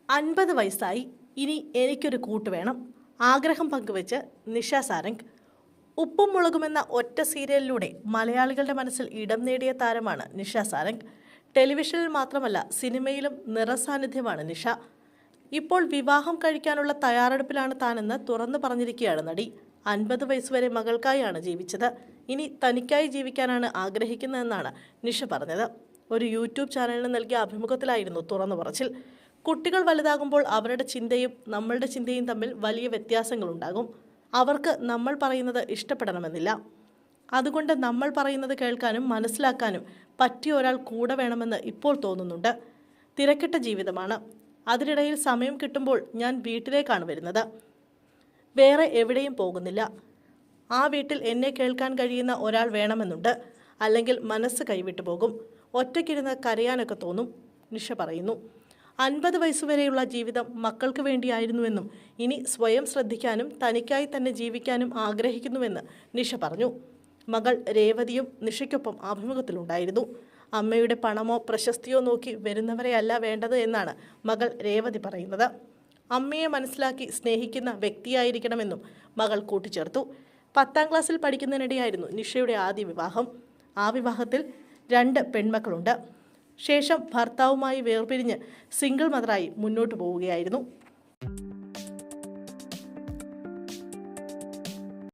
50 വയസ്സായി, ഇനി എനിക്കൊരു കൂട്ട് വേണം. ആഗ്രഹം പങ്കുവെച്ച് നിഷ സാരംഗ്. ഉപ്പും മുളകുമെന്ന ഒറ്റ സീരിയലിലൂടെ മലയാളികളുടെ മനസ്സിൽ ഇടം നേടിയ താരമാണ് നിഷ സാരംഗ്. ടെലിവിഷനിൽ മാത്രമല്ല, സിനിമയിലും നിറസാന്നിധ്യമാണ് നിഷ. ഇപ്പോൾ വിവാഹം കഴിക്കാനുള്ള തയ്യാറെടുപ്പിലാണ് താനെന്ന് തുറന്നു പറഞ്ഞിരിക്കുകയാണ് നടി. 50 വയസ്സുവരെ മകൾക്കായാണ് ജീവിച്ചത്. ഇനി തനിക്കായി ജീവിക്കാനാണ് ആഗ്രഹിക്കുന്നതെന്നാണ് നിഷ പറഞ്ഞത്. ഒരു യൂട്യൂബ് ചാനലിന് നൽകിയ അഭിമുഖത്തിലായിരുന്നു തുറന്നു പറച്ചിൽ. കുട്ടികൾ വലുതാകുമ്പോൾ അവരുടെ ചിന്തയും നമ്മളുടെ ചിന്തയും തമ്മിൽ വലിയ വ്യത്യാസങ്ങളുണ്ടാകും. അവർക്ക് നമ്മൾ പറയുന്നത് ഇഷ്ടപ്പെടണമെന്നില്ല. അതുകൊണ്ട് നമ്മൾ പറയുന്നത് കേൾക്കാനും മനസ്സിലാക്കാനും പറ്റിയ ഒരാൾ കൂടെ വേണമെന്ന് ഇപ്പോൾ തോന്നുന്നുണ്ട്. തിരക്കിട്ട ജീവിതമാണ്. അതിനിടയിൽ സമയം കിട്ടുമ്പോൾ ഞാൻ വീട്ടിലേക്കാണ് വരുന്നത്. വേറെ എവിടെയും പോകുന്നില്ല. ആ വീട്ടിൽ എന്നെ കേൾക്കാൻ കഴിയുന്ന ഒരാൾ വേണമെന്നുണ്ട്. അല്ലെങ്കിൽ മനസ്സ് കൈവിട്ടു പോകും. ഒറ്റയ്ക്കിരുന്ന് കരയാനൊക്കെ തോന്നും, നിഷ പറയുന്നു. 50 വയസ്സുവരെയുള്ള ജീവിതം മക്കൾക്ക് വേണ്ടിയായിരുന്നുവെന്നും ഇനി സ്വയം ശ്രദ്ധിക്കാനും തനിക്കായി തന്നെ ജീവിക്കാനും ആഗ്രഹിക്കുന്നുവെന്ന് നിഷ പറഞ്ഞു. മകൾ രേവതിയും നിഷയ്ക്കൊപ്പം അഭിമുഖത്തിലുണ്ടായിരുന്നു. അമ്മയുടെ പണമോ പ്രശസ്തിയോ നോക്കി വരുന്നവരെയല്ല വേണ്ടത് എന്നാണ് മകൾ രേവതി പറയുന്നത്. അമ്മയെ മനസ്സിലാക്കി സ്നേഹിക്കുന്ന വ്യക്തിയായിരിക്കണമെന്നും മകൾ കൂട്ടിച്ചേർത്തു. 10ാം ക്ലാസ്സിൽ പഠിക്കുന്നതിനിടെയായിരുന്നു നിഷയുടെ ആദ്യ വിവാഹം. ആ വിവാഹത്തിൽ 2 പെൺമക്കളുണ്ട്. ശേഷം ഭർത്താവുമായി വേർപിരിഞ്ഞ് സിംഗിൾ മദറായി മുന്നോട്ട് പോവുകയായിരുന്നു.